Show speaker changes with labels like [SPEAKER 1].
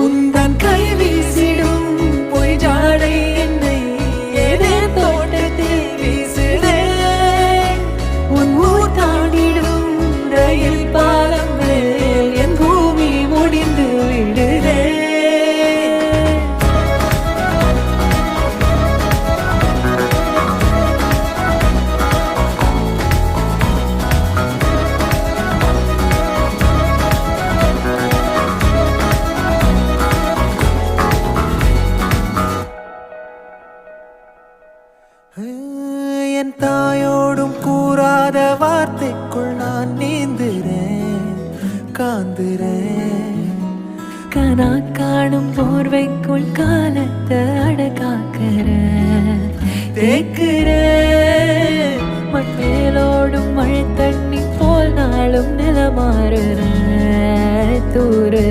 [SPEAKER 1] உந்தன் கை வீசிடும் பொய் ஜாடை என்னை ஏதே தோட்டத்தில் வீசுதே. உன் ஊர் தாண்டிடும் ரயில் பாலம் மேல் என் பூமி முடிந்து விடுதே. என் தாயோடும் கூறாத வார்த்தைக்குள் நான் நீந்துறேன், காந்துறேன். கனா காணும் போர்வைக்குள் காலத்தை அடக்காக்கிற தேக்குற. மண்மேலோடும் மழை தண்ணி போல் நாளும் நிலமாறுற தூறுற.